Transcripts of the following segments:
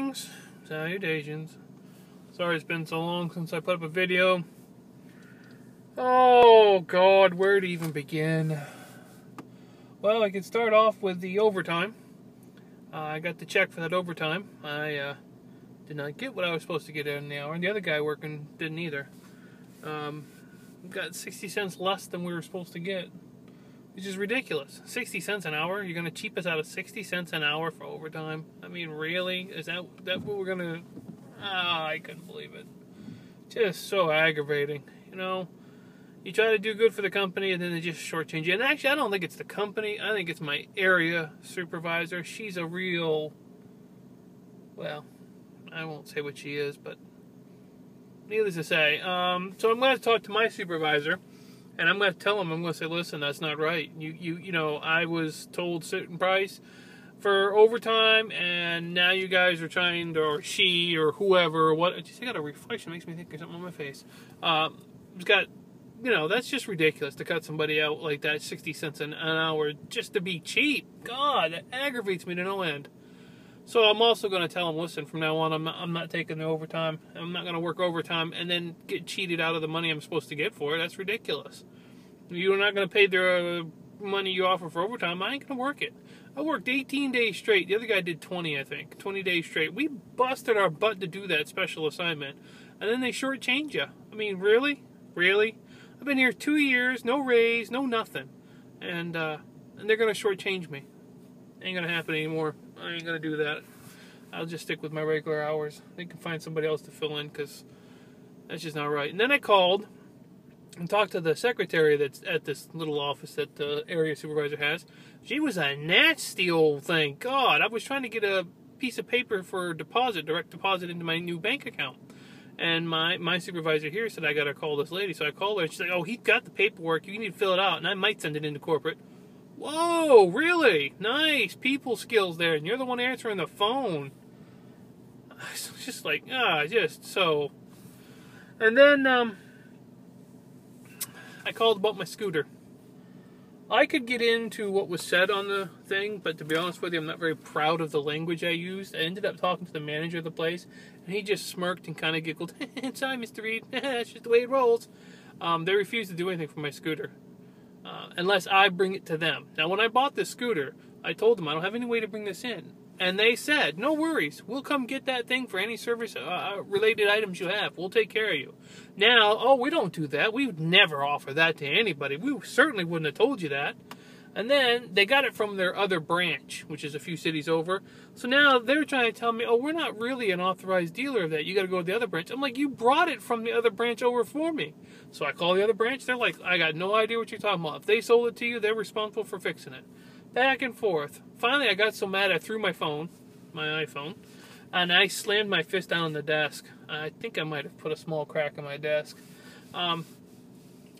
Greetings, salutations. Sorry it's been so long since I put up a video. Oh God, where to even begin? Well, I could start off with the overtime. I got the check for that overtime. I did not get what I was supposed to get in the hour, and the other guy working didn't either. Got 60 cents less than we were supposed to get, which is ridiculous. 60 cents an hour? You're going to cheap us out of 60 cents an hour for overtime? I mean, really? Is that what we're going to... I couldn't believe it. Just so aggravating. You know, you try to do good for the company and then they just shortchange you. And actually, I don't think it's the company. I think it's my area supervisor. She's a real... Well, I won't say what she is, but needless to say. So I'm going to talk to my supervisor. And I'm going to tell him, I'm going to say, listen, that's not right. You know, I was told certain price for overtime, and now you guys are trying to, or she, or whoever, what, just I got a reflection, makes me think of something on my face. It's got, you know, that's just ridiculous to cut somebody out like that, 60 cents an hour, just to be cheap. God, that aggravates me to no end. So I'm also going to tell him, listen, from now on, I'm not taking the overtime. I'm not going to work overtime and then get cheated out of the money I'm supposed to get for it. That's ridiculous. You're not going to pay the money you offer for overtime. I ain't going to work it. I worked 18 days straight. The other guy did 20, I think. 20 days straight. We busted our butt to do that special assignment. And then they shortchange you. I mean, really? Really? I've been here 2 years, no raise, no nothing. And they're going to shortchange me. Ain't going to happen anymore. I ain't going to do that. I'll just stick with my regular hours. They can find somebody else to fill in because that's just not right. And then I called and talked to the secretary that's at this little office that the area supervisor has. She was a nasty old thing. God, I was trying to get a piece of paper for deposit, direct deposit into my new bank account. And my supervisor here said I got to call this lady. So I called her and she's like, oh, he's got the paperwork. You need to fill it out and I might send it into corporate. Whoa, really? Nice people skills there. And you're the one answering the phone. It's just like, just so. And then I called about my scooter. I could get into what was said on the thing, but to be honest with you, I'm not very proud of the language I used. I ended up talking to the manager of the place, and he just smirked and kind of giggled. Sorry, Mr. Reed. That's just the way it rolls. They refused to do anything for my scooter unless I bring it to them. Now, when I bought this scooter, I told them I don't have any way to bring this in. And they said, no worries, we'll come get that thing for any service-related items you have. We'll take care of you. Now, oh, we don't do that. We would never offer that to anybody. We certainly wouldn't have told you that. And then they got it from their other branch, which is a few cities over. So now they're trying to tell me, oh, we're not really an authorized dealer of that. You got to go to the other branch. I'm like, you brought it from the other branch over for me. So I call the other branch. They're like, I got no idea what you're talking about. If they sold it to you, they're responsible for fixing it. Back and forth. Finally, I got so mad I threw my phone, my iPhone, and I slammed my fist down on the desk. I think I might have put a small crack in my desk. And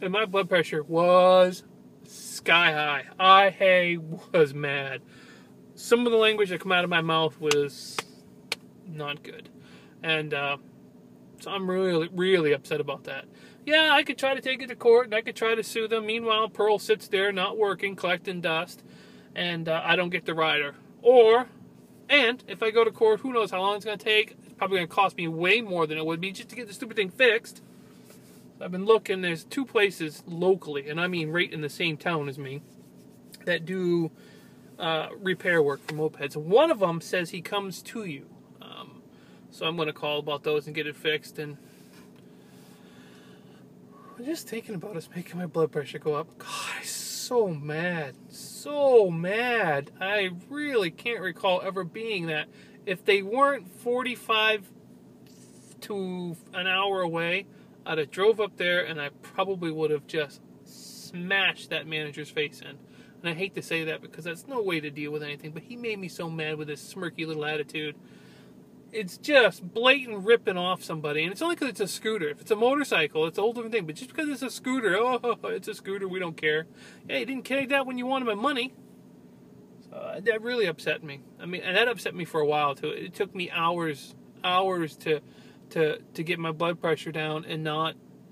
my blood pressure was sky high. I was mad. Some of the language that came out of my mouth was not good. And so I'm really, really upset about that. Yeah, I could try to take it to court, and I could try to sue them. Meanwhile, Pearl sits there not working, collecting dust. And I don't get the rider. And if I go to court, who knows how long it's going to take. It's probably going to cost me way more than it would be just to get the stupid thing fixed. I've been looking. There's 2 places locally, and I mean right in the same town as me, that do repair work for mopeds. One of them says he comes to you. So I'm going to call about those and get it fixed. And just thinking about it's making my blood pressure go up. God, so mad. So mad. I really can't recall ever being that. If they weren't 45 to an hour away, I'd have drove up there and I probably would have just smashed that manager's face in. And I hate to say that because that's no way to deal with anything, but he made me so mad with his smirky little attitude. It's just blatant ripping off somebody. And it's only because it's a scooter. If it's a motorcycle, it's a whole different thing. But just because it's a scooter, oh, it's a scooter, we don't care. Yeah, you didn't carry that when you wanted my money. So that really upset me. I mean, and that upset me for a while, too. It took me hours to get my blood pressure down and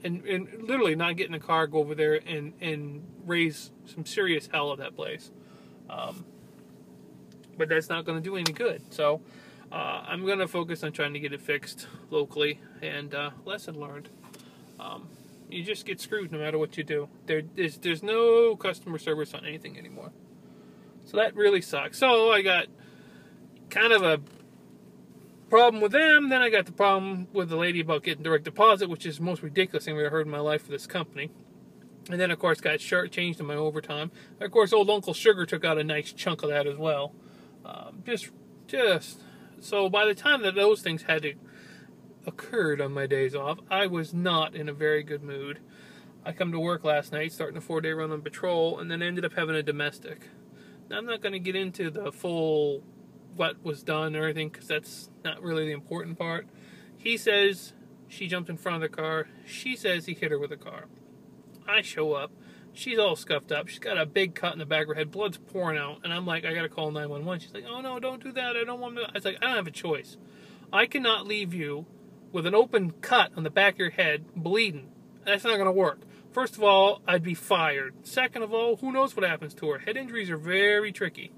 literally not get in a car, go over there and raise some serious hell at that place. But that's not going to do any good. So I'm going to focus on trying to get it fixed locally, and lesson learned. You just get screwed no matter what you do. There's no customer service on anything anymore. So that really sucks. So I got kind of a problem with them. Then I got the problem with the lady about getting direct deposit, which is the most ridiculous thing I've ever heard in my life for this company. And then, of course, got shortchanged in my overtime. And of course, old Uncle Sugar took out a nice chunk of that as well. So by the time that those things had occurred on my days off, I was not in a very good mood. I come to work last night, starting a 4-day run on patrol, and then ended up having a domestic. Now, I'm not going to get into the full what was done or anything, because that's not really the important part. He says she jumped in front of the car. She says he hit her with a car. I show up. She's all scuffed up. She's got a big cut in the back of her head. Blood's pouring out. And I'm like, I got to call 911. She's like, oh, no, don't do that. I don't want to. I was like, I don't have a choice. I cannot leave you with an open cut on the back of your head, bleeding. That's not going to work. First of all, I'd be fired. Second of all, who knows what happens to her? Head injuries are very tricky.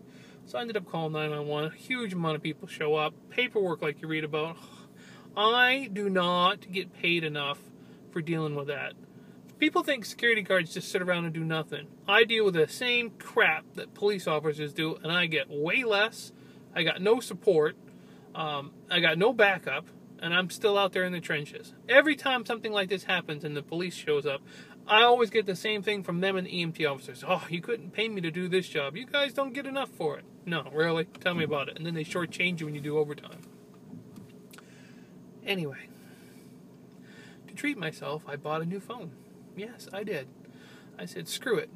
So I ended up calling 911. A huge amount of people show up. Paperwork like you read about. I do not get paid enough for dealing with that. People think security guards just sit around and do nothing. I deal with the same crap that police officers do, and I get way less. I got no support. I got no backup, and I'm still out there in the trenches. Every time something like this happens and the police shows up, I always get the same thing from them and the EMT officers. Oh, you couldn't pay me to do this job. You guys don't get enough for it. No, really? Tell me about it. And then they shortchange you when you do overtime. Anyway, to treat myself, I bought a new phone. Yes, I did. I said, screw it.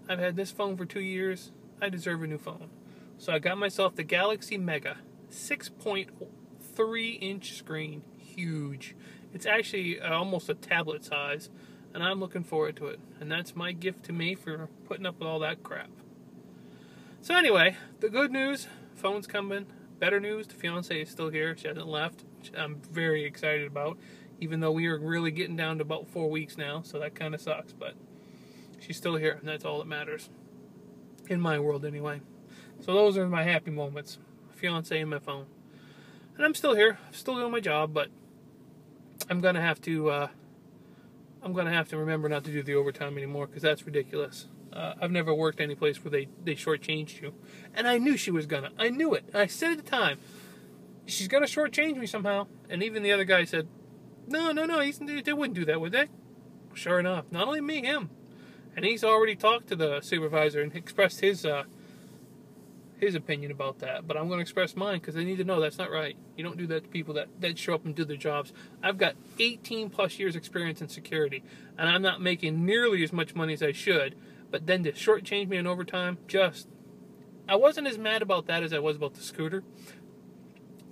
I've had this phone for 2 years. I deserve a new phone. So I got myself the Galaxy Mega. 6.3-inch screen. Huge. It's actually almost a tablet size. And I'm looking forward to it. And that's my gift to me for putting up with all that crap. So anyway, the good news, phone's coming. Better news, the fiancée is still here. She hasn't left, which I'm very excited about. Even though we are really getting down to about 4 weeks now, so that kind of sucks. But she's still here, and that's all that matters. In my world, anyway. So those are my happy moments. My fiancé and my phone. And I'm still here. I'm still doing my job, but I'm gonna have to remember not to do the overtime anymore, because that's ridiculous. I've never worked any place where they shortchanged you. And I knew she was gonna. I knew it. I said at the time, she's gonna shortchange me somehow. And even the other guy said, no, they wouldn't do that, would they? Sure enough, not only me, him. And he's already talked to the supervisor and expressed his opinion about that. But I'm going to express mine, because they need to know that's not right. You don't do that to people that show up and do their jobs. I've got 18 plus years experience in security, and I'm not making nearly as much money as I should. But then to shortchange me in overtime, I wasn't as mad about that as I was about the scooter.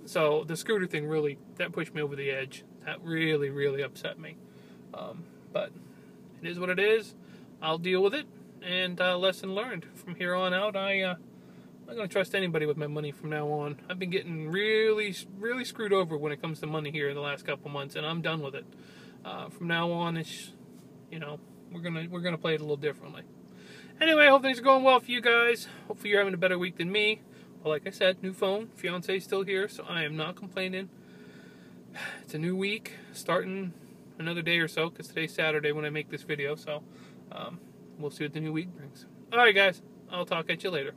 So the scooter thing really, that pushed me over the edge. That really, really upset me. But it is what it is. I'll deal with it. And lesson learned. From here on out, I'm not going to trust anybody with my money from now on. I've been getting really, really screwed over when it comes to money here in the last couple months, and I'm done with it. From now on, it's, we're gonna play it a little differently. Anyway, I hope things are going well for you guys. Hopefully you're having a better week than me. Well, like I said, new phone, fiance's still here, so I am not complaining. It's a new week, starting another day or so, because today's Saturday when I make this video, so we'll see what the new week brings. Alright guys, I'll talk at you later.